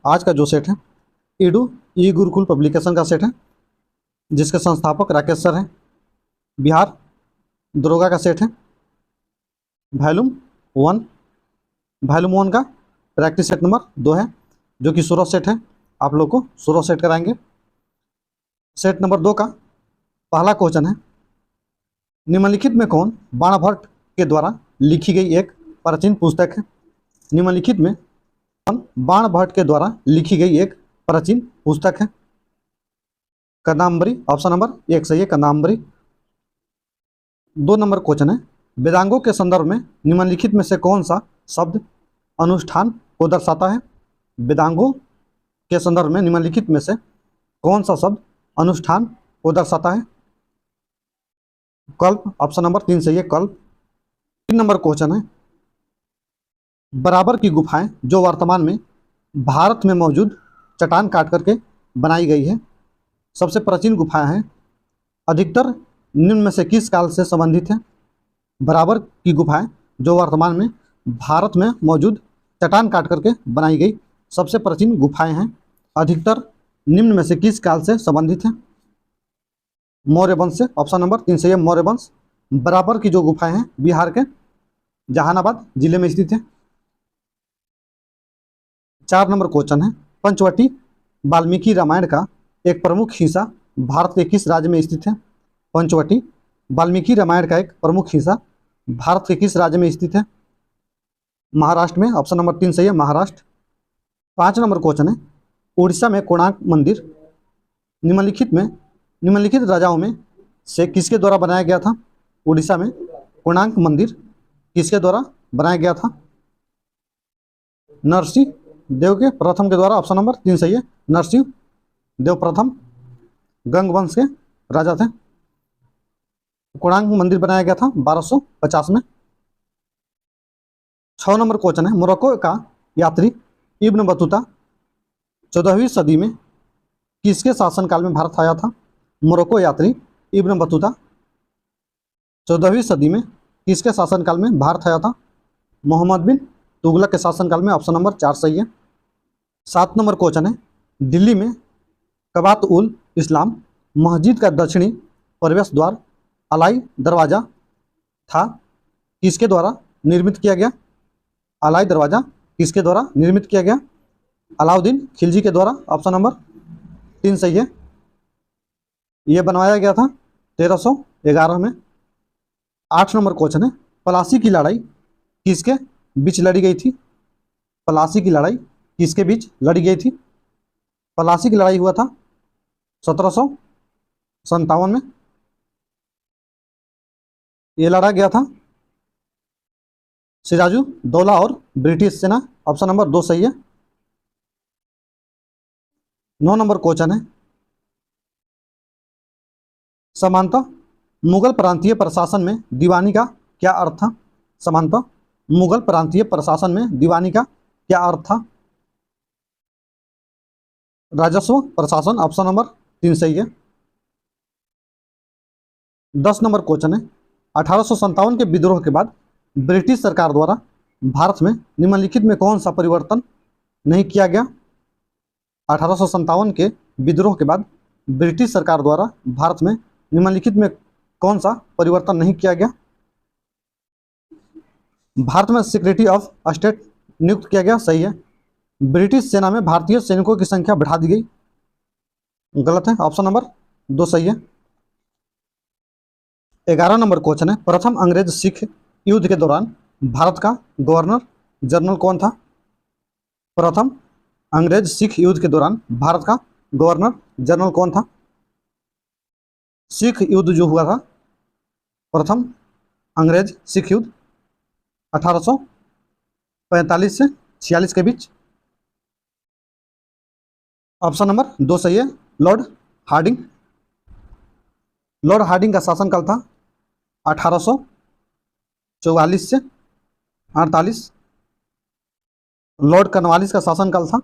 आज का जो सेट है ईडू ई गुरुकुल पब्लिकेशन का सेट है, जिसके संस्थापक राकेश सर हैं। बिहार दरोगा का सेट है। वॉल्यूम 1 का प्रैक्टिस सेट नंबर 2 है, जो कि 16 सेट है। आप लोग को 16 सेट कराएंगे। सेट नंबर 2 का पहला क्वेश्चन है, निम्नलिखित में कौन बाणभट्ट के द्वारा लिखी गई एक प्राचीन पुस्तक है? निम्नलिखित में कौन बाणभट्ट के द्वारा लिखी गई एक प्राचीन पुस्तक है? कदम्बरी, ऑप्शन नंबर 1 सही है, कदम्बरी। 2 नंबर क्वेश्चन है, वेदांगों के संदर्भ में निम्नलिखित में से कौन सा शब्द अनुष्ठान को दर्शाता है? वेदांगों के संदर्भ में निम्नलिखित में से कौन सा शब्द अनुष्ठान को दर्शाता है? कल्प, ऑप्शन नंबर 3 सही है, कल्प। 3 नंबर क्वेश्चन है, बराबर की गुफाएं जो वर्तमान में भारत में मौजूद चट्टान काट करके बनाई गई है, सबसे प्राचीन गुफाएं हैं, अधिकतर निम्न में से किस काल से संबंधित है? बराबर की गुफाएं जो वर्तमान में भारत में मौजूद चट्टान काट करके बनाई गई सबसे प्राचीन गुफाएं हैं, अधिकतर निम्न में से किस काल से संबंधित है? मौर्य वंश से, ऑप्शन नंबर 3 सही है, मौर्य वंश। बराबर की जो गुफाएं हैं बिहार के जहानाबाद जिले में स्थित है। 4 नंबर क्वेश्चन है, पंचवटी वाल्मीकि रामायण का एक प्रमुख हिस्सा भारत के किस राज्य में स्थित है? पंचवटी वाल्मीकि रामायण का एक प्रमुख हिस्सा भारत के किस राज्य में स्थित है? महाराष्ट्र में, ऑप्शन नंबर 3 सही है, महाराष्ट्र। 5 नंबर क्वेश्चन है, उड़ीसा में कोणार्क मंदिर निम्नलिखित राजाओं में से किसके द्वारा बनाया गया था? उड़ीसा में कोणार्क मंदिर किसके द्वारा बनाया गया था? नरसिंह देव के प्रथम के द्वारा, ऑप्शन नंबर 3 सही है, नरसिंह देव प्रथम गंग वंश के राजा थे। कोणार्क मंदिर बनाया गया था 1250 में। 6 नंबर क्वेश्चन है, मोरक्को का यात्री इब्न बतूता 14वीं सदी में किसके शासनकाल में भारत आया था? मोरक्को यात्री इब्न बतूता 14वीं सदी में किसके शासनकाल में भारत आया था? मोहम्मद बिन तुगलक के शासनकाल में, ऑप्शन नंबर 4 सही है। 7 नंबर क्वेश्चन है, दिल्ली में कबात उल इस्लाम मस्जिद का दक्षिणी प्रवेश द्वार अलाई दरवाज़ा था, किसके द्वारा निर्मित किया गया? अलाई दरवाज़ा किसके द्वारा निर्मित किया गया? अलाउद्दीन खिलजी के द्वारा, ऑप्शन नंबर 3 सही है। यह बनवाया गया था 1311 में। 8 नंबर क्वेश्चन है, प्लासी की लड़ाई किसके बीच लड़ी गई थी? प्लासी की लड़ाई किसके बीच लड़ी गई थी? प्लासी की लड़ाई हुआ था 1757 में। ये लड़ा गया था सिराजु दौला और ब्रिटिश सेना, ऑप्शन नंबर 2 सही है। 9 नंबर क्वेश्चन है, समानतः मुगल प्रांतीय प्रशासन में दीवानी का क्या अर्थ था? समानतः मुगल प्रांतीय प्रशासन में दीवानी का क्या अर्थ था? राजस्व प्रशासन, ऑप्शन नंबर 3 सही है। 10 नंबर क्वेश्चन है, 1857 के विद्रोह के बाद ब्रिटिश सरकार द्वारा भारत में निम्नलिखित में कौन सा परिवर्तन नहीं किया गया? 1857 के विद्रोह के बाद ब्रिटिश सरकार द्वारा भारत में निम्नलिखित में कौन सा परिवर्तन नहीं किया गया? भारत में सेक्रेटरी ऑफ स्टेट नियुक्त किया गया, सही है। ब्रिटिश सेना में भारतीय सैनिकों की संख्या बढ़ा दी गई, गलत है, ऑप्शन नंबर 2 सही है। 11 नंबर क्वेश्चन है, प्रथम अंग्रेज सिख युद्ध के दौरान भारत का गवर्नर जनरल कौन था? प्रथम अंग्रेज सिख युद्ध के दौरान भारत का गवर्नर जनरल कौन था? सिख युद्ध जो हुआ था, प्रथम अंग्रेज सिख युद्ध 1845 से 46 के बीच, ऑप्शन नंबर 2 सही है, लॉर्ड हार्डिंग। लॉर्ड हार्डिंग का शासनकाल था 1844 से 48। लॉर्ड कॉर्नवालिस का शासनकाल था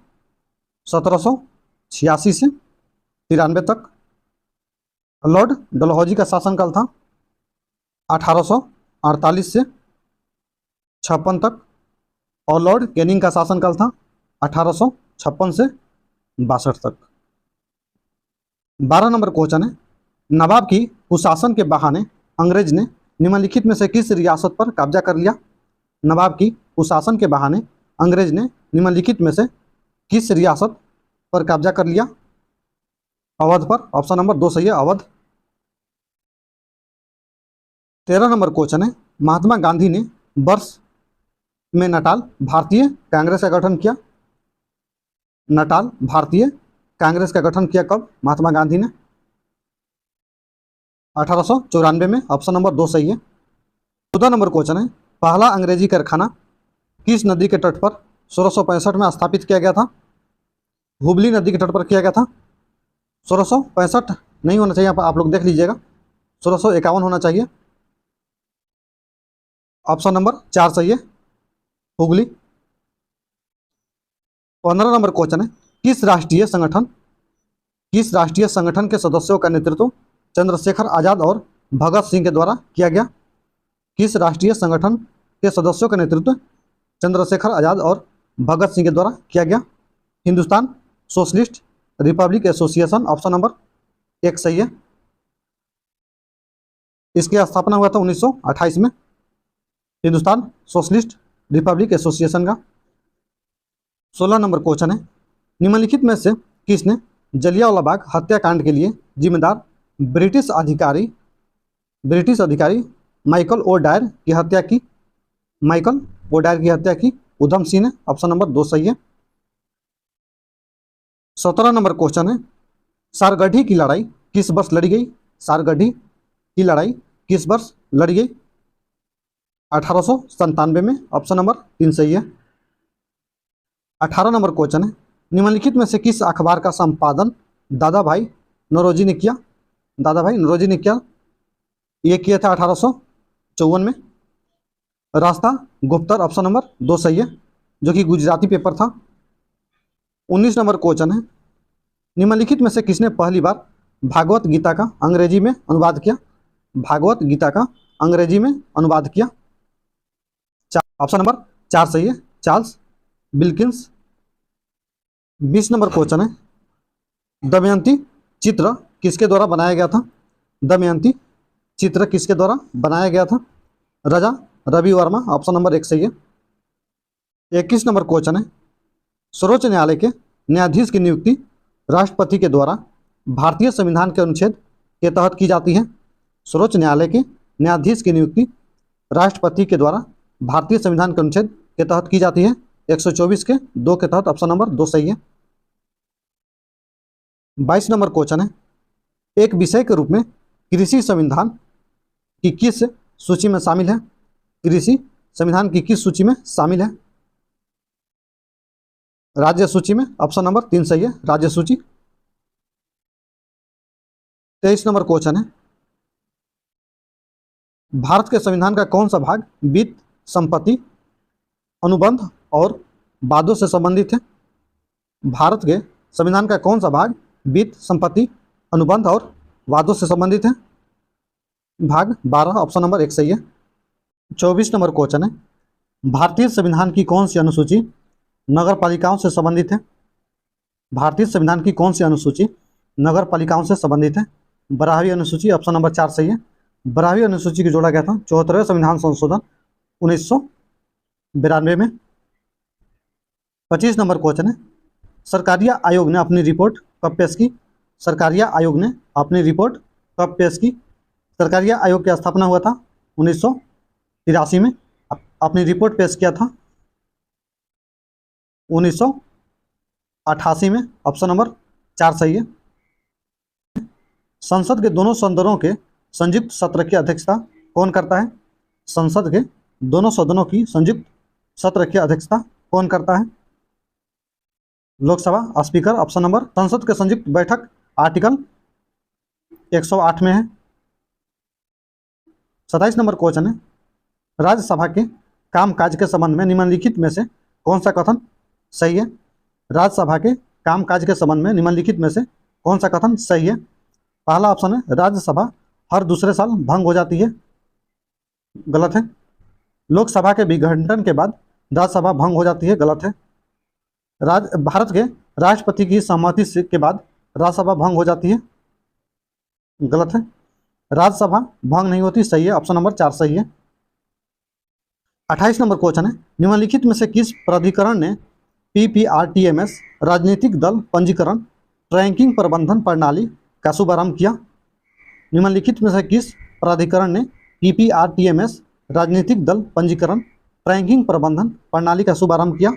1786 से 93 तक। लॉर्ड डलहौजी का शासनकाल था 1848 से 56 तक। और लॉर्ड कैनिंग का शासनकाल था 1800 1956 से 62 तक। 12 नंबर क्वेश्चन है, नवाब की कुशासन के बहाने अंग्रेज ने निम्नलिखित में से किस रियासत पर कब्जा कर लिया? नवाब की कुशासन के बहाने अंग्रेज ने निम्नलिखित में से किस रियासत पर कब्जा कर लिया? अवध पर। ऑप्शन नंबर 2 सही है, अवध। 13 नंबर क्वेश्चन है, महात्मा गांधी ने वर्ष में नटाल भारतीय कांग्रेस का गठन किया? नटाल भारतीय कांग्रेस का गठन किया कब महात्मा गांधी ने? 1894 में। ऑप्शन नंबर 2 सही है। 14 नंबर क्वेश्चन है, पहला अंग्रेजी कारखाना किस नदी के तट पर 1665 में स्थापित किया गया था? हुबली नदी के तट पर किया गया था। 1665 नहीं होना चाहिए, आप लोग देख लीजिएगा, 1651 होना चाहिए। ऑप्शन नंबर 4 सही है, हुगली। 15 नंबर क्वेश्चन है, किस राष्ट्रीय संगठन के सदस्यों का नेतृत्व चंद्रशेखर आजाद और भगत सिंह के द्वारा किया गया? किस राष्ट्रीय संगठन के सदस्यों का नेतृत्व चंद्रशेखर आजाद और भगत सिंह के द्वारा किया गया? Hindustan socialist Republic association. Option number 1 सही है। इसकी स्थापना हुआ था 1928 में, हिंदुस्तान सोशलिस्ट रिपब्लिक एसोसिएशन का। 16 नंबर क्वेश्चन है, निम्नलिखित में से किसने जलियांवाला बाग हत्याकांड के लिए जिम्मेदार ब्रिटिश अधिकारी माइकल ओ डायर की हत्या की? माइकल ओ डायर की हत्या की उधम सिंह ने। ऑप्शन नंबर 2 सही है। 17 नंबर क्वेश्चन है, सारगढ़ी की लड़ाई किस वर्ष लड़ी गई? सारगढ़ी की लड़ाई किस वर्ष लड़ी गई? 1897 में। ऑप्शन नंबर 3 सही है। 18 नंबर क्वेश्चन है, निम्नलिखित में से किस अखबार का संपादन दादा भाई नौरोजी ने किया? दादा भाई नौरोजी ने किया, ये किया था 1854 में। रास्ता गुप्तर। ऑप्शन नंबर 2 सही है, जो कि गुजराती पेपर था। 19 नंबर क्वेश्चन है, निम्नलिखित में से किसने पहली बार भागवत गीता का अंग्रेजी में अनुवाद किया? भागवत गीता का अंग्रेजी में अनुवाद किया। ऑप्शन नंबर 4 सही है, चार्ल्स विल्किंस। 20 नंबर क्वेश्चन है, दमयंती चित्र किसके द्वारा बनाया गया था? दमयंती चित्र किसके द्वारा बनाया गया था? राजा रवि वर्मा। ऑप्शन नंबर 1 सही है। 21 नंबर क्वेश्चन है, सर्वोच्च न्यायालय के न्यायाधीश की नियुक्ति राष्ट्रपति के द्वारा भारतीय संविधान के अनुच्छेद के तहत की जाती है? सर्वोच्च न्यायालय के न्यायाधीश की नियुक्ति राष्ट्रपति के द्वारा भारतीय संविधान के अनुच्छेद के तहत की जाती है 124 के 2 के तहत। ऑप्शन नंबर 2 सही है। 22 नंबर क्वेश्चन है, एक विषय के रूप में कृषि संविधान की किस सूची में शामिल है? कृषि संविधान की किस सूची में शामिल है? राज्य सूची में। ऑप्शन नंबर 3 सही है, राज्य सूची। 23 नंबर क्वेश्चन है, भारत के संविधान का कौन सा भाग वित्त, संपत्ति, अनुबंध और वादों से संबंधित है? भारत के संविधान का कौन सा भाग वित्त, संपत्ति, अनुबंध और वादों से संबंधित है? भाग 12। ऑप्शन नंबर 1 सही है। 24 नंबर क्वेश्चन है, भारतीय संविधान की कौन सी अनुसूची नगर पालिकाओं से संबंधित है? भारतीय संविधान की कौन सी अनुसूची नगर पालिकाओं से संबंधित है? 12वीं अनुसूची। ऑप्शन नंबर 4 सही है। 12वीं अनुसूची को जोड़ा गया था 74वें संविधान संशोधन 1992 में। 25 नंबर क्वेश्चन है, सरकारिया आयोग ने अपनी रिपोर्ट कब पेश की? सरकारिया आयोग ने अपनी रिपोर्ट कब पेश की? सरकारिया आयोग की स्थापना हुआ था 1983 में। अपनी रिपोर्ट पेश किया था 1988 में। ऑप्शन नंबर 4 सही है। संसद के दोनों सदनों के संयुक्त सत्र की अध्यक्षता कौन करता है? संसद के दोनों सदनों की संयुक्त सत्र की अध्यक्षता कौन करता है? लोकसभा स्पीकर। Option number. संसद के संयुक्त बैठक आर्टिकल 108 में है। 27 नंबर क्वेश्चन है, राज्यसभा के कामकाज के संबंध में निम्नलिखित में से कौन सा कथन सही है? राज्यसभा के कामकाज के संबंध में निम्नलिखित में से कौन सा कथन सही है? पहला ऑप्शन है, राज्यसभा हर दूसरे साल भंग हो जाती है। गलत है। लोकसभा के विघटन के बाद राज्यसभा भंग हो जाती है। गलत है। भारत के राष्ट्रपति की सहमति से के बाद राज्यसभा भंग हो जाती है? गलत है, राज्यसभा भंग नहीं होती। सही है, ऑप्शन नंबर 4 सही है। 28 नंबर क्वेश्चन है, निम्नलिखित में से किस प्राधिकरण ने PPRTMS राजनीतिक दल पंजीकरण रैंकिंग प्रबंधन प्रणाली का शुभारंभ किया? निम्नलिखित में से किस प्राधिकरण ने PPRTMS राजनीतिक दल पंजीकरण रैंकिंग प्रबंधन प्रणाली का शुभारंभ किया?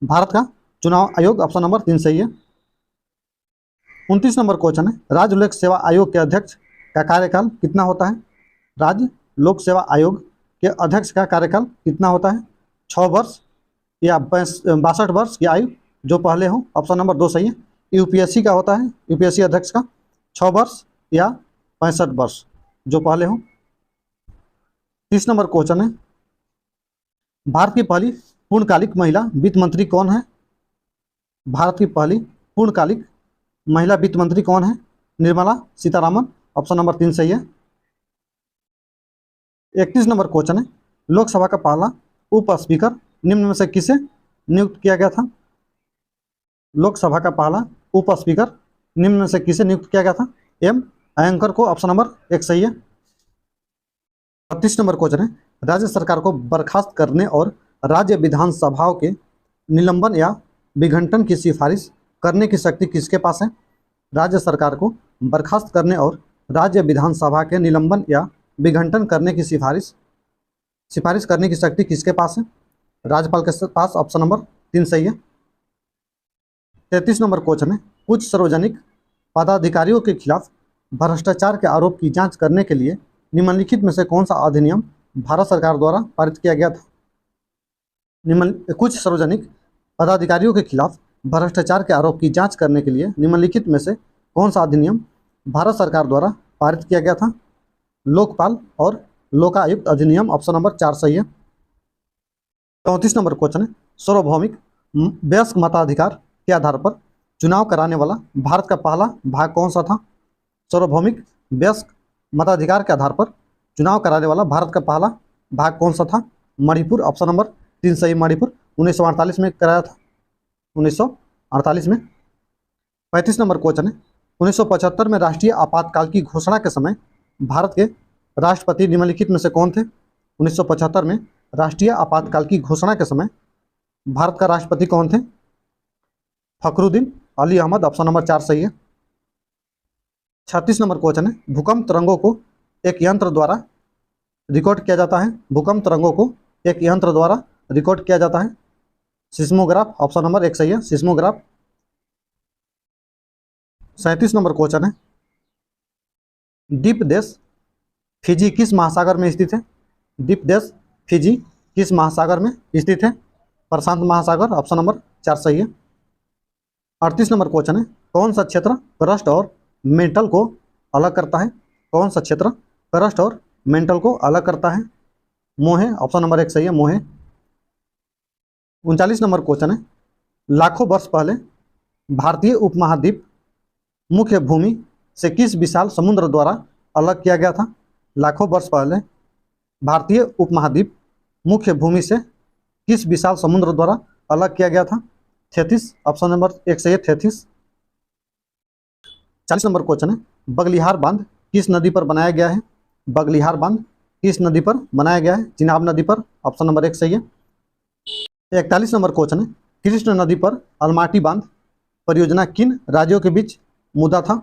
भारत का चुनाव आयोग, ऑप्शन नंबर 3 सही है। 29 नंबर क्वेश्चन है, राज्य लोक सेवा आयोग के अध्यक्ष का कार्यकाल कितना होता है? राज्य लोक सेवा आयोग के अध्यक्ष का कार्यकाल कितना होता है? 6 वर्ष या 62 वर्ष की आयु जो पहले हो, ऑप्शन नंबर 2 सही है। यूपीएससी का होता है, यूपीएससी अध्यक्ष का 6 वर्ष या 65 वर्ष जो पहले हो। 30 नंबर क्वेश्चन है, भारत की पहली पूर्णकालिक महिला वित्त मंत्री कौन है? भारत की पहली पूर्णकालिक महिला वित्त मंत्री कौन है? निर्मला सीतारामन, ऑप्शन नंबर 3 सही है। 31 नंबर क्वेश्चन है, लोकसभा का पहला उप स्पीकर निम्न में से किसे नियुक्त किया गया था? लोकसभा का पहला उप स्पीकर निम्न में से किसे नियुक्त किया गया था? एम अयंकर को, ऑप्शन नंबर 1 सही है। 32 नंबर क्वेश्चन है, राज्य सरकार को बर्खास्त करने और राज्य विधानसभाओं के निलंबन या विघटन की सिफारिश करने की शक्ति किसके पास है? राज्य सरकार को बर्खास्त करने और राज्य विधानसभा के निलंबन या विघटन करने की सिफारिश करने की शक्ति किसके पास है? राज्यपाल के पास, ऑप्शन नंबर 3 सही है। 33 नंबर क्वेश्चन है, कुछ सार्वजनिक पदाधिकारियों के खिलाफ भ्रष्टाचार के आरोप की जांच करने के लिए निम्नलिखित में से कौन सा अधिनियम भारत सरकार द्वारा पारित किया गया था? कुछ सार्वजनिक पदाधिकारियों के खिलाफ भ्रष्टाचार के आरोप की जांच करने के लिए निम्नलिखित में से कौन सा अधिनियम भारत सरकार द्वारा पारित किया गया था? लोकपाल और लोकायुक्त अधिनियम, ऑप्शन नंबर 4 सही है। 34 नंबर क्वेश्चन है, सार्वभौमिक वयस्क मताधिकार के आधार पर चुनाव कराने वाला भारत का पहला भाग कौन सा था? सार्वभौमिक वयस्क मताधिकार के आधार पर चुनाव कराने वाला भारत का पहला भाग कौन सा था? मणिपुर, ऑप्शन नंबर 3 सही, मणिपुर 1948 में कराया था, 1948 में। 35 नंबर क्वेश्चन है, 1975 में राष्ट्रीय आपातकाल की घोषणा के समय भारत के राष्ट्रपति निम्नलिखित में से कौन थे? 1975 में राष्ट्रीय आपातकाल की घोषणा के समय भारत का राष्ट्रपति कौन थे? फखरुद्दीन अली अहमद, ऑप्शन नंबर 4 सही है। 36 नंबर क्वेश्चन है, भूकंप तरंगों को एक यंत्र द्वारा रिकॉर्ड किया जाता है। भूकंप तरंगों को एक यंत्र द्वारा रिकॉर्ड किया जाता है। सिस्मोग्राफ, ऑप्शन नंबर 1 सही है, सिस्मोग्राफ। 37 नंबर क्वेश्चन है, द्वीप देश फिजी किस महासागर में स्थित है? द्वीप देश फिजी किस महासागर में स्थित है? प्रशांत महासागर, ऑप्शन नंबर 4 सही है। 38 नंबर क्वेश्चन है, कौन सा क्षेत्र क्रस्ट और मेंटल को अलग करता है? कौन सा क्षेत्र क्रस्ट और मेंटल को अलग करता है? मोहे, ऑप्शन नंबर 1 सही है, मोहे। 39 नंबर क्वेश्चन है, लाखों वर्ष पहले भारतीय उपमहाद्वीप मुख्य भूमि से किस विशाल समुद्र द्वारा अलग किया गया था? लाखों वर्ष पहले भारतीय उपमहाद्वीप मुख्य भूमि से किस विशाल समुद्र द्वारा अलग किया गया था? थेथिस, ऑप्शन नंबर 1 सही है, थेथिस। 40 नंबर क्वेश्चन है, बगलिहार बांध किस नदी पर बनाया गया है? बगलिहार बांध किस नदी पर बनाया गया है? चिनाब नदी पर, ऑप्शन नंबर 1 सही है। 41 नंबर क्वेश्चन है, कृष्ण नदी पर अलमाटी बांध परियोजना किन राज्यों के बीच मुद्दा था?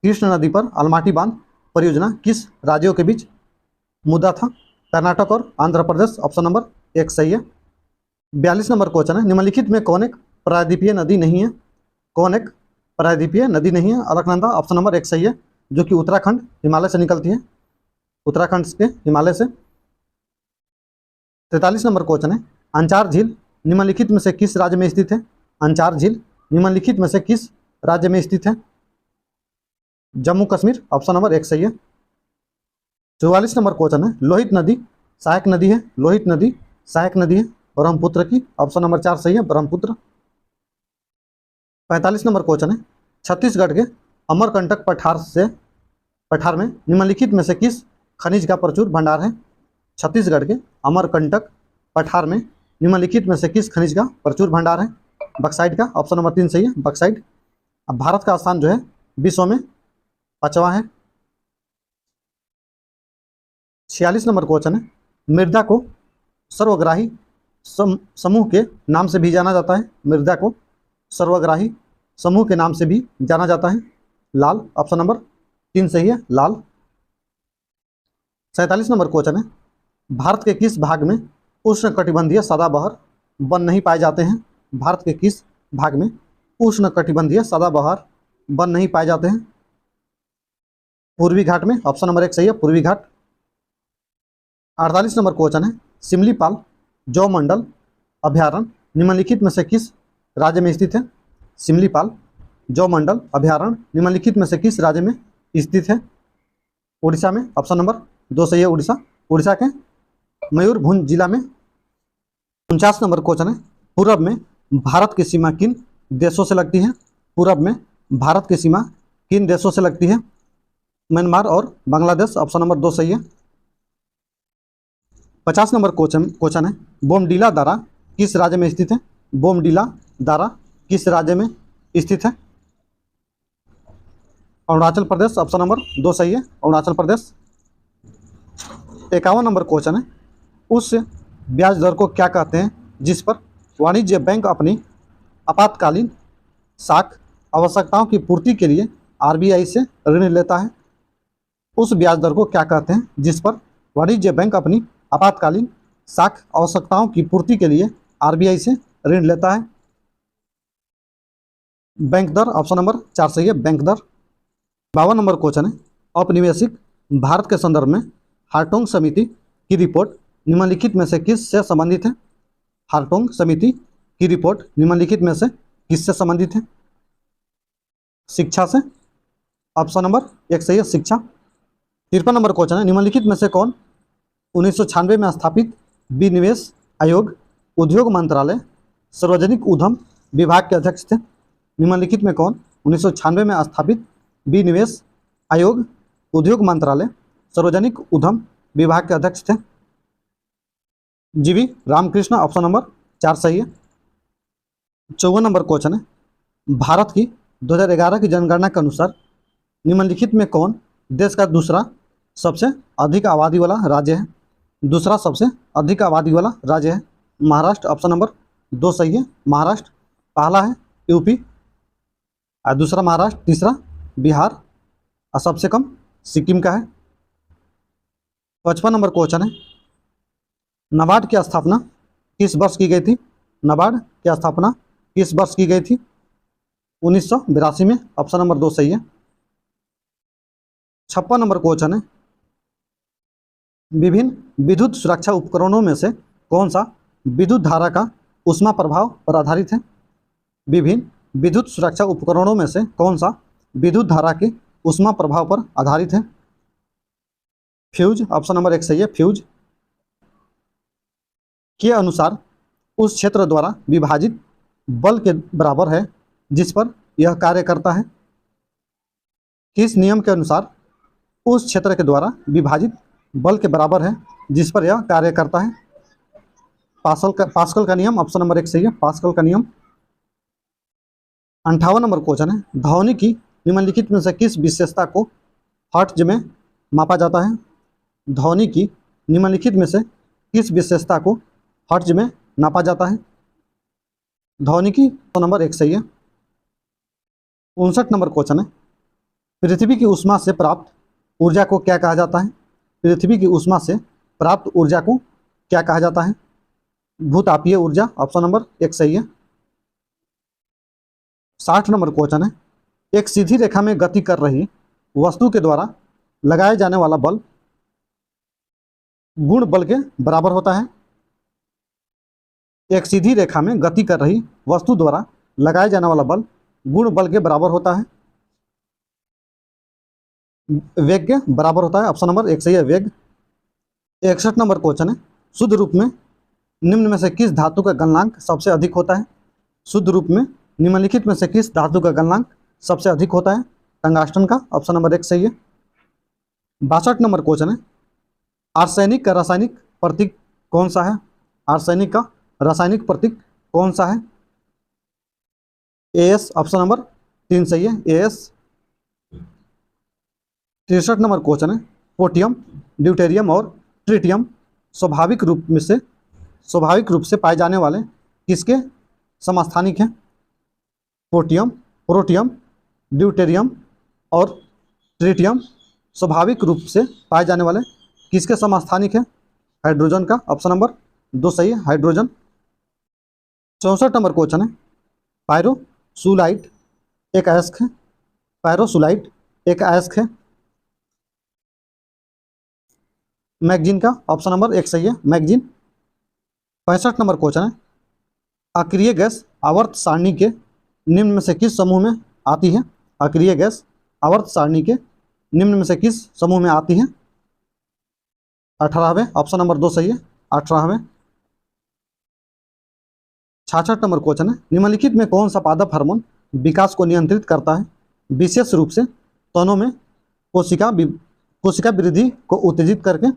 कृष्ण नदी पर अलमाटी बांध परियोजना किस राज्यों के बीच मुद्दा था? कर्नाटक और आंध्र प्रदेश, ऑप्शन नंबर 1 सही है। 42 नंबर क्वेश्चन है, निम्नलिखित में कौन एक प्रायद्वीपीय नदी नहीं है? कौन एक प्रायद्वीपीय नदी नहीं है? अलकनंदा, ऑप्शन नंबर 1 सही है, जो कि उत्तराखंड हिमालय से निकलती है, उत्तराखंड के हिमालय से। 43 नंबर क्वेश्चन है, अंचार झील निम्नलिखित में से किस राज्य में स्थित है? अंचार झील निम्नलिखित में से किस राज्य में स्थित है? जम्मू कश्मीर, ऑप्शन नंबर 1 सही है। 44 नंबर क्वेश्चन है, लोहित नदी सहायक नदी है, लोहित नदी सहायक नदी है ब्रह्मपुत्र की, ऑप्शन नंबर 4 सही है, ब्रह्मपुत्र। 45 नंबर क्वेश्चन है, छत्तीसगढ़ के अमरकंटक पठार में निम्नलिखित में से किस खनिज का प्रचुर भंडार है? छत्तीसगढ़ के अमरकंटक पठार में निम्नलिखित में से किस खनिज का प्रचुर भंडार है? बक्साइड का, ऑप्शन नंबर 3 सही है, बक्साइड। अब भारत का स्थान जो है विश्व में 5वां है। 46 नंबर क्वेश्चन है, मृदा को सर्वग्राही समूह के नाम से भी जाना जाता है। मृदा को सर्वग्राही समूह के नाम से भी जाना जाता है। लाल, ऑप्शन नंबर 3 सही है, लाल। 47 नंबर क्वेश्चन है, भारत के किस भाग में उष्णकटिबंधीय सदाबहार वन नहीं पाए जाते हैं। भारत के किस भाग में उष्णकटिबंधीय सदाबहार वन नहीं पाए जाते हैं। पूर्वी घाट में, ऑप्शन नंबर 1 सही है, पूर्वी घाट। 48 नंबर क्वेश्चन है, सिमलीपाल जौ मंडल अभ्यारण्य निम्नलिखित में से किस राज्य में स्थित है। सिमलीपाल जौ मंडल अभ्यारण्य निम्नलिखित में से किस राज्य में स्थित है। उड़ीसा में, ऑप्शन नंबर 2 सही है, उड़ीसा। उड़ीसा के मयूरभंज जिला में। 49 नंबर क्वेश्चन है, पूर्व में भारत की सीमा किन देशों से लगती है। पूर्व में भारत की सीमा किन देशों से लगती है। म्यांमार और बांग्लादेश, ऑप्शन नंबर 2 सही है। 50 नंबर क्वेश्चन है, बोमडीला दारा किस राज्य में स्थित है। बोमडीला दारा किस राज्य में स्थित है। अरुणाचल प्रदेश, ऑप्शन नंबर 2 सही है, अरुणाचल प्रदेश। 51 नंबर क्वेश्चन है, उस ब्याज दर को क्या कहते हैं जिस पर वाणिज्य बैंक अपनी आपातकालीन साख आवश्यकताओं की पूर्ति के लिए आरबीआई से ऋण लेता है। उस ब्याज दर को क्या कहते हैं जिस पर वाणिज्य बैंक अपनी आपातकालीन साख आवश्यकताओं की पूर्ति के लिए आरबीआई से ऋण लेता है। बैंक दर, ऑप्शन नंबर 4 सही है, बैंक दर। 52 नंबर क्वेश्चन है, औपनिवेशिक भारत के संदर्भ में हार्टोंग समिति की रिपोर्ट निम्नलिखित में से किस से संबंधित है। हार्टोंग समिति की रिपोर्ट निम्नलिखित में से किससे संबंधित है। शिक्षा से, ऑप्शन नंबर 1 सही है, शिक्षा। 53 नंबर क्वेश्चन है, निम्नलिखित में से कौन 1996 में स्थापित विनिवेश आयोग उद्योग मंत्रालय सार्वजनिक उद्यम विभाग के अध्यक्ष थे। निम्नलिखित में कौन 1996 में स्थापित विनिवेश आयोग उद्योग मंत्रालय सार्वजनिक उद्यम विभाग के अध्यक्ष थे। जीवी रामकृष्ण, ऑप्शन नंबर 4 सही है। 54 नंबर क्वेश्चन है, भारत की 2011 की जनगणना के अनुसार निम्नलिखित में कौन देश का दूसरा सबसे अधिक आबादी वाला राज्य है। दूसरा सबसे अधिक आबादी वाला राज्य है महाराष्ट्र, ऑप्शन नंबर 2 सही है, महाराष्ट्र। पहला है यूपी, और दूसरा महाराष्ट्र, तीसरा बिहार, और सबसे कम सिक्किम का है। 55 नंबर क्वेश्चन है, नाबार्ड की स्थापना किस वर्ष की गई थी। नाबार्ड की स्थापना किस वर्ष की गई थी। 1982 में, ऑप्शन नंबर 2 सही है। 56 नंबर क्वेश्चन है, विभिन्न विद्युत सुरक्षा उपकरणों में से कौन सा विद्युत धारा का ऊष्मा प्रभाव पर आधारित है। विभिन्न विद्युत सुरक्षा उपकरणों में से कौन सा विद्युत धारा के ऊष्मा प्रभाव पर आधारित है। फ्यूज, ऑप्शन नंबर 1 सही है, फ्यूज। के अनुसार उस क्षेत्र द्वारा विभाजित बल के बराबर है जिस पर यह कार्य करता है। किस नियम के अनुसार उस क्षेत्र के द्वारा विभाजित बल के बराबर है जिस पर यह कार्य करता है। पास्कल का नियम, ऑप्शन नंबर 1 सही है, पास्कल का नियम। 58 नंबर क्वेश्चन है, ध्वनि की निम्नलिखित में से किस विशेषता को हर्ट्ज में मापा जाता है। ध्वनि की निम्नलिखित में से किस विशेषता को हर्ट्ज में नापा जाता है। ध्वनि की, ऑप्शन नंबर 1 सही है। 59 नंबर क्वेश्चन है, पृथ्वी की ऊष्मा से प्राप्त ऊर्जा को क्या कहा जाता है। पृथ्वी की ऊष्मा से प्राप्त ऊर्जा को क्या कहा जाता है। भूतापीय ऊर्जा, ऑप्शन नंबर 1 सही है। 60 नंबर क्वेश्चन है, एक सीधी रेखा में गति कर रही वस्तु के द्वारा लगाए जाने वाला बल गुण बल के बराबर होता है। एक सीधी रेखा में गति कर रही वस्तु द्वारा लगाए जाने वाला बल गुण बल के बराबर होता है। वेग के बराबर होता है, ऑप्शन नंबर 1 सही है, वेग। 61 नंबर क्वेश्चन है, शुद्ध रूप में निम्न में से किस धातु का गलनांक सबसे अधिक होता है। शुद्ध रूप में निम्नलिखित में से किस धातु का गलनांक सबसे अधिक होता है। टंगास्टन का, ऑप्शन नंबर 1 सही है। 62 नंबर क्वेश्चन है, आर्सेनिक का रासायनिक प्रतीक कौन सा है। आर्सेनिक का रासायनिक प्रतीक कौन सा है। एएस ऑप्शन नंबर 3 सही है, एएस। 63 नंबर क्वेश्चन है, पोटियम, ड्यूटेरियम और ट्रिटियम स्वाभाविक रूप से पाए जाने वाले किसके समस्थानिक हैं? पोटियम, प्रोटियम, ड्यूटेरियम और ट्रिटियम स्वाभाविक रूप से पाए जाने वाले किसके समस्थानिक हैं? हाइड्रोजन का, ऑप्शन नंबर 2 सही है, हाइड्रोजन। 64 नंबर क्वेश्चन है, पायरोसुलाइट एक अयस्क है, पायरोसुलाइट एक अयस्क है। मैगजीन का, ऑप्शन नंबर 1 सही है, मैगजीन। 65 नंबर क्वेश्चन है, अक्रिय गैस आवर्त सारणी के निम्न में से किस समूह में आती है? अक्रिय गैस आवर्त सारणी के निम्न में से किस समूह में आती है? 18वें, ऑप्शन नंबर 2 सही है, 18वें। 66 नंबर क्वेश्चन है, निम्नलिखित में कौन सा पादप हार्मोन विकास को नियंत्रित करता है, विशेष रूप से तनों में कोशिका वृद्धि को उत्तेजित करके?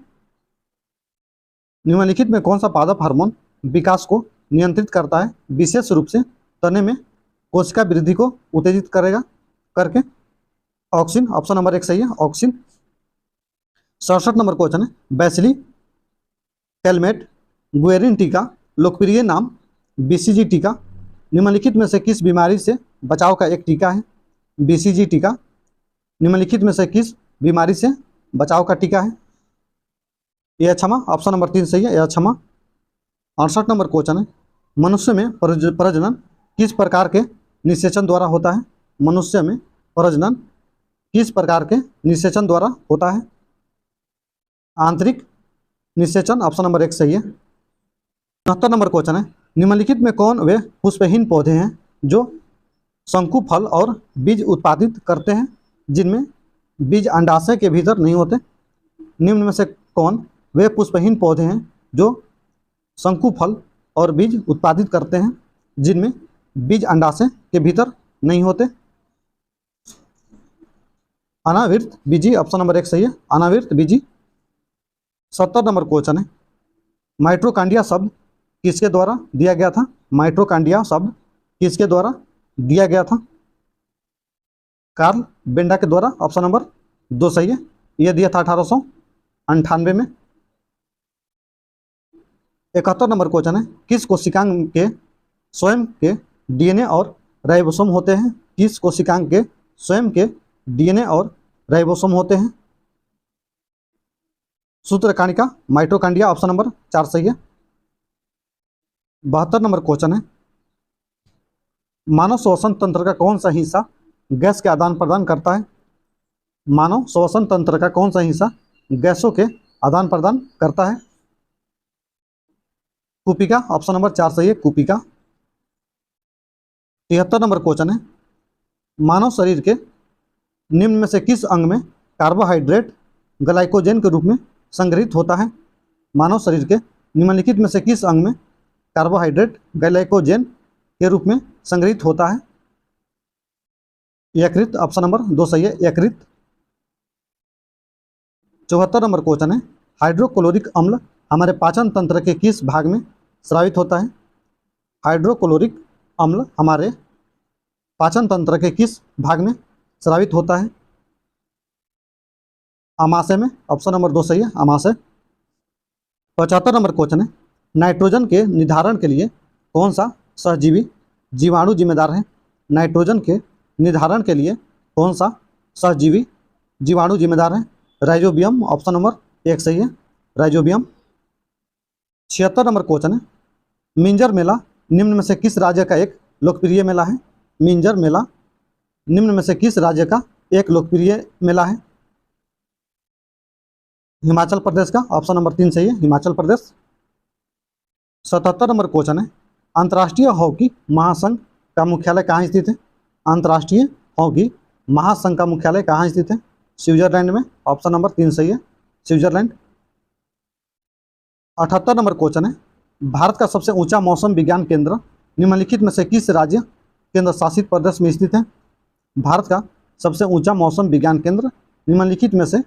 निम्नलिखित में कौन सा पादप हार्मोन विकास को नियंत्रित करता है, विशेष रूप से तने में कोशिका वृद्धि को उत्तेजित करेगा करके? ऑक्सिन, ऑप्शन नंबर 1 सही है, ऑक्सिन। 67 नंबर क्वेश्चन है, बैसिली कैलमेट गुएरिन टीका लोकप्रिय नाम बीसीजी टीका निम्नलिखित में से किस बीमारी से बचाव का एक टीका है? बीसीजी टीका निम्नलिखित में से किस बीमारी से बचाव का टीका है? यह क्षमा, ऑप्शन नंबर 3 सही है, यह क्षमा। 68 नंबर क्वेश्चन है, मनुष्य में प्रजनन किस प्रकार के निषेचन द्वारा होता है? मनुष्य में प्रजनन किस प्रकार के निषेचन द्वारा होता है? आंतरिक निषेचन, ऑप्शन नंबर 1 सही है। 69 नंबर क्वेश्चन है, निम्नलिखित में कौन वे पुष्पहीन पौधे हैं जो शंकु फल और बीज उत्पादित करते हैं जिनमें बीज अंडाशय के भीतर नहीं होते? निम्न में से कौन वे पुष्पहीन पौधे हैं जो शंकु फल और बीज उत्पादित करते हैं जिनमें बीज अंडाशय के भीतर नहीं होते? अनावृत बीजी, ऑप्शन नंबर 1 सही है, अनावृत बीजी। 70 नंबर क्वेश्चन है, माइटोकॉन्ड्रिया शब्द किसके द्वारा दिया गया था? माइटोकॉन्ड्रिया शब्द किसके द्वारा दिया गया था? कार्ल बेंडा के द्वारा, ऑप्शन नंबर 2 सही है, यह दिया था 1898 में। 71 नंबर क्वेश्चन है, किस कोशिकांग के स्वयं के डीएनए और राइबोसोम होते हैं? किस कोशिकांग के स्वयं के डीएनए और राइबोसोम होते हैं? सूत्रकाणिका माइटोकॉन्ड्रिया, ऑप्शन नंबर 4 सही है। 72 नंबर क्वेश्चन है, मानव श्वसन तंत्र का कौन सा हिस्सा गैस के आदान प्रदान करता है? मानव श्वसन तंत्र का कौन सा हिस्सा गैसों के आदान प्रदान करता है? कुपिका, ऑप्शन नंबर 4 सही है, कुपिका। 73 नंबर क्वेश्चन है, मानव शरीर के निम्न में से किस अंग में कार्बोहाइड्रेट ग्लाइकोजन के रूप में संग्रहित होता है? मानव शरीर के निम्नलिखित में से किस अंग में कार्बोहाइड्रेट ग्लाइकोजन के रूप में संग्रहित होता है? यकृत, ऑप्शन नंबर 2 सही है, यकृत। 74 नंबर क्वेश्चन है, हाइड्रोक्लोरिक अम्ल हमारे पाचन तंत्र के किस भाग में स्रावित होता है? हाइड्रोक्लोरिक अम्ल हमारे पाचन तंत्र के किस भाग में स्रावित होता है? आमाशय में, ऑप्शन नंबर 2 सही है, आमाशय। 75 नंबर क्वेश्चन है, नाइट्रोजन के निर्धारण के लिए कौन सा सहजीवी जीवाणु जिम्मेदार है? नाइट्रोजन के निर्धारण के लिए कौन सा सहजीवी जीवाणु जिम्मेदार है? राइजोबियम, ऑप्शन नंबर 1 सही है, राइजोबियम। 76 नंबर क्वेश्चन है, मिंजर मेला निम्न में से किस राज्य का एक लोकप्रिय मेला है? मिंजर मेला निम्न में से किस राज्य का एक लोकप्रिय मेला है? हिमाचल प्रदेश का, ऑप्शन नंबर 3 सही है, हिमाचल प्रदेश। 77 नंबर क्वेश्चन है, अंतर्राष्ट्रीय हॉकी महासंघ का मुख्यालय कहाँ स्थित है? अंतर्राष्ट्रीय हॉकी महासंघ का मुख्यालय कहाँ स्थित है? स्विट्जरलैंड में, ऑप्शन नंबर 3 सही है, स्विट्जरलैंड। 78 नंबर क्वेश्चन है, भारत का सबसे ऊंचा मौसम विज्ञान केंद्र निम्नलिखित में से किस राज्य केंद्र शासित प्रदेश में स्थित है? भारत का सबसे ऊंचा मौसम विज्ञान केंद्र निम्नलिखित में से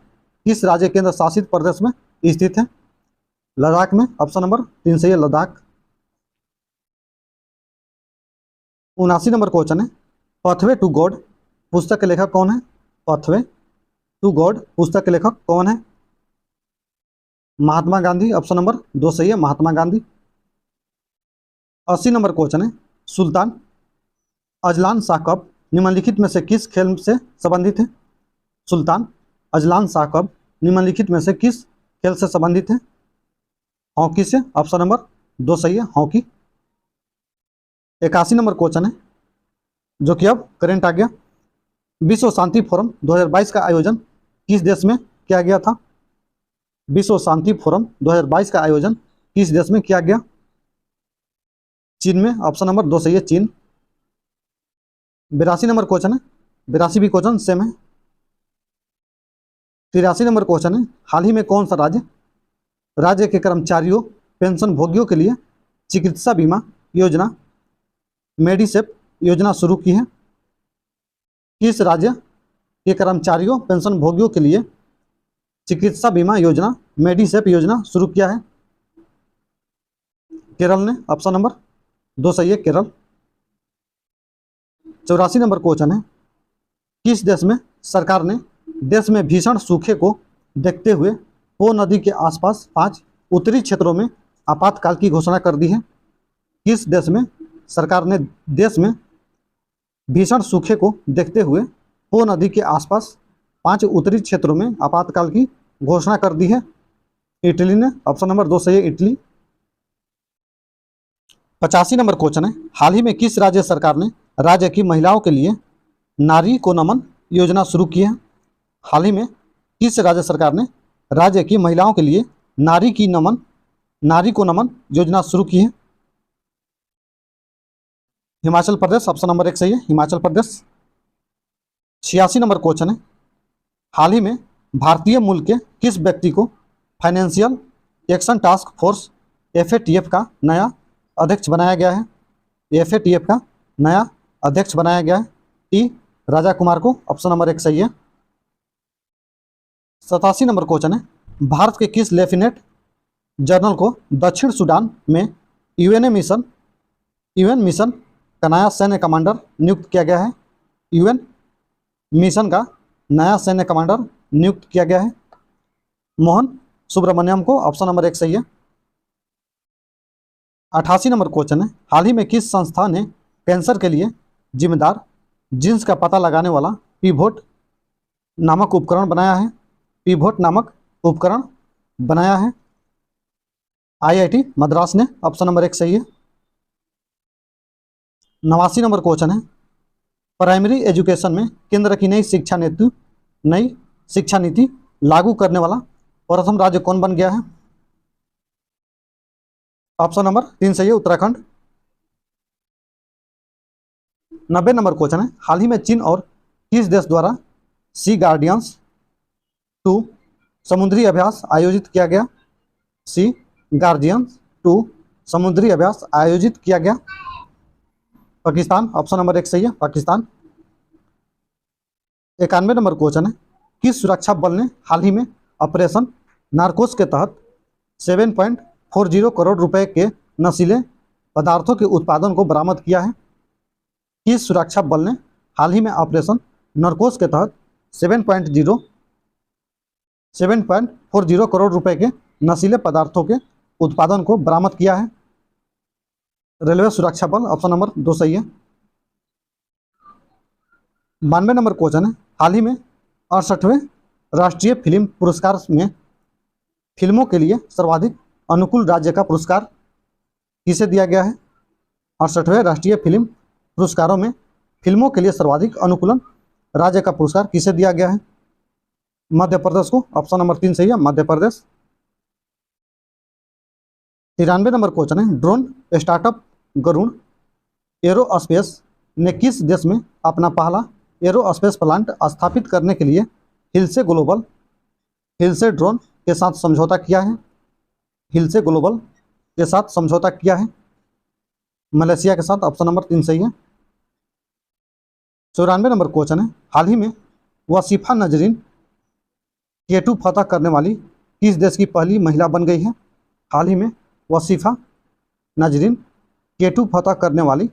किस राज्य केंद्र शासित प्रदेश में स्थित है? लद्दाख में, ऑप्शन नंबर 3 सही है, लद्दाख। 79 नंबर क्वेश्चन है, पाथवे टू गॉड पुस्तक के लेखक कौन है? पाथवे टू गॉड पुस्तक के लेखक कौन है? महात्मा गांधी। ऑप्शन नंबर 2 सही है, महात्मा गांधी। 80 नंबर क्वेश्चन है, सुल्तान अजलान शाह कब निम्नलिखित में से किस खेल से संबंधित है? सुल्तान अजलान शाह कब निम्नलिखित में से किस खेल से संबंधित है? हॉकी से। ऑप्शन नंबर 2 सही है, हॉकी। 81 नंबर क्वेश्चन है, जो कि अब करेंट आ गया, विश्व शांति फोरम 2022 का आयोजन किस देश में किया गया था? विश्व शांति फोरम 2022 का आयोजन किस देश में किया गया? चीन में। ऑप्शन नंबर 2 सही है, चीन। 82 नंबर क्वेश्चन है, 82 भी क्वेश्चन सेम है। 83 नंबर क्वेश्चन है, हाल ही में कौन सा राज्य के कर्मचारियों पेंशन भोगियों के लिए चिकित्सा बीमा योजना मेडिसेप योजना शुरू की है? किस राज्य के कर्मचारियों पेंशन भोगियों के लिए चिकित्सा बीमा योजना मेडिसेप योजना शुरू किया है? केरल ने। ऑप्शन नंबर 2 सही है, केरल। 84 नंबर क्वेश्चन है, किस देश में सरकार ने देश में भीषण सूखे को देखते हुए पो नदी के आसपास 5 उत्तरी क्षेत्रों में आपातकाल की घोषणा कर दी है? किस देश में सरकार ने देश में भीषण सूखे को देखते हुए पो नदी के आसपास 5 उत्तरी क्षेत्रों में आपातकाल की घोषणा कर दी है? इटली ने। ऑप्शन नंबर 2 सही है, इटली। 85 नंबर क्वेश्चन है, हाल ही में किस राज्य सरकार ने राज्य की महिलाओं के लिए नारी को नमन योजना शुरू की है? हाल ही में किस राज्य सरकार ने राज्य की महिलाओं के लिए नारी को नमन योजना शुरू की है? हिमाचल प्रदेश। ऑप्शन नंबर 1 सही है, हिमाचल प्रदेश। 86 नंबर क्वेश्चन है, हाल ही में भारतीय मूल के किस व्यक्ति को financial action task force FATF का नया अध्यक्ष बनाया गया है? FATF का नया अध्यक्ष बनाया गया है टी राजा कुमार को। ऑप्शन नंबर 1 सही है। 87 नंबर क्वेश्चन है, भारत के किस लेफ्टिनेंट जनरल को दक्षिण सूडान में यूएन मिशन का नया सैन्य कमांडर नियुक्त किया गया है? यूएन मिशन का नया सैन्य कमांडर नियुक्त किया गया है मोहन सुब्रमण्यम को। ऑप्शन नंबर 1 सही है। 88 नंबर क्वेश्चन है, हाल ही में किस संस्था ने कैंसर के लिए जिम्मेदार जीन्स का पता लगाने वाला पिवोट नामक उपकरण बनाया है? पिवोट नामक उपकरण बनाया है IIT मद्रास ने। ऑप्शन नंबर 1 सही है। 89 नंबर क्वेश्चन है, प्राइमरी एजुकेशन में केंद्र की नई शिक्षा नीति लागू करने वाला प्रथम राज्य कौन बन गया है? ऑप्शन नंबर 3 सही है, उत्तराखंड। 90 नंबर क्वेश्चन है, हाल ही में चीन और किस देश द्वारा सी गार्डियंस 2 समुद्री अभ्यास आयोजित किया गया? सी गार्डियंस 2 समुद्री अभ्यास आयोजित किया गया? पाकिस्तान। ऑप्शन नंबर 1 सही है, पाकिस्तान। 91 नंबर क्वेश्चन है, किस सुरक्षा बल ने हाल ही में ऑपरेशन नारकोस के तहत 7.40 करोड़ रुपए के नशीले पदार्थों के उत्पादन को बरामद किया है? किस सुरक्षा बल ने हाल ही में ऑपरेशन नारकोस के तहत 7.40 करोड़ रुपए के नशीले पदार्थों के उत्पादन को बरामद किया है? रेलवे सुरक्षा बल। ऑप्शन नंबर 2 सही है। 92 नंबर क्वेश्चन है, हाल ही में 68वें राष्ट्रीय फिल्म पुरस्कार में फिल्मों के लिए सर्वाधिक अनुकूल राज्य का पुरस्कार किसे दिया गया है? 68वें राष्ट्रीय फिल्म पुरस्कारों में फिल्मों के लिए सर्वाधिक अनुकूलन राज्य का पुरस्कार किसे दिया गया है? मध्य प्रदेश को। ऑप्शन नंबर 3 सही है, मध्य प्रदेश। 93 नंबर क्वेश्चन है, ड्रोन स्टार्टअप गरुड़ एरोस्पेस ने किस देश में अपना पहला एरोस्पेस प्लांट स्थापित करने के लिए हिलसे ड्रोन के साथ समझौता किया है? हिलसे ग्लोबल के साथ समझौता किया है मलेशिया के साथ। ऑप्शन नंबर 3 सही है। 94 नंबर क्वेश्चन है, हाल ही में वसीफा नजरीन केटू फतह करने वाली किस देश की पहली महिला बन गई है? हाल ही में वसीफा नजरीन केटू फतह करने वाली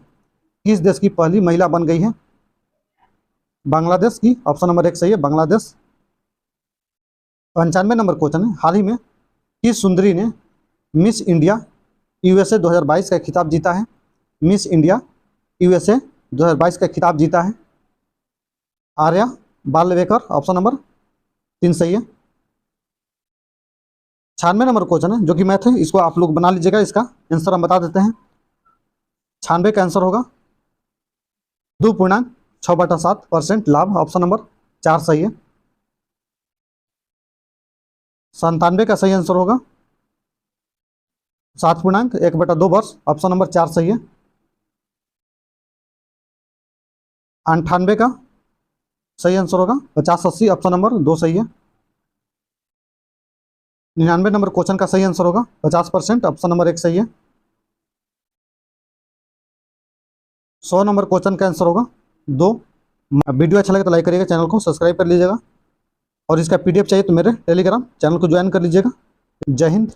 किस देश की पहली महिला बन गई है? बांग्लादेश की, ऑप्शन नंबर 1 सही है, बांग्लादेश। 95 नंबर क्वेश्चन है, हाल ही में किस सुंदरी ने मिस इंडिया यूएसए 2022 का खिताब जीता है? मिस इंडिया यूएसए 2022 का खिताब जीता है? आर्या बालवेकर, ऑप्शन नंबर 3 सही है। 96 नंबर क्वेश्चन है जो कि मैथ है, इसको आप लोग बना लीजिएगा, इसका आंसर हम बता देते हैं। 96 का आंसर होगा 2.6/7% लाभ, ऑप्शन नंबर 4 सही है। 97 का सही आंसर होगा 7.1/2 वर्ष, ऑप्शन नंबर 4 सही है। 98 का सही आंसर होगा 50-80, ऑप्शन नंबर 2 सही है। 99 नंबर क्वेश्चन का सही आंसर होगा 50%, ऑप्शन नंबर 1 सही है। 100 नंबर क्वेश्चन का आंसर होगा 2। वीडियो अच्छा लगे तो लाइक करिएगा, चैनल को सब्सक्राइब कर लीजिएगा, और इसका पीडीएफ चाहिए तो मेरे टेलीग्राम चैनल को ज्वाइन कर लीजिएगा। जय हिंद।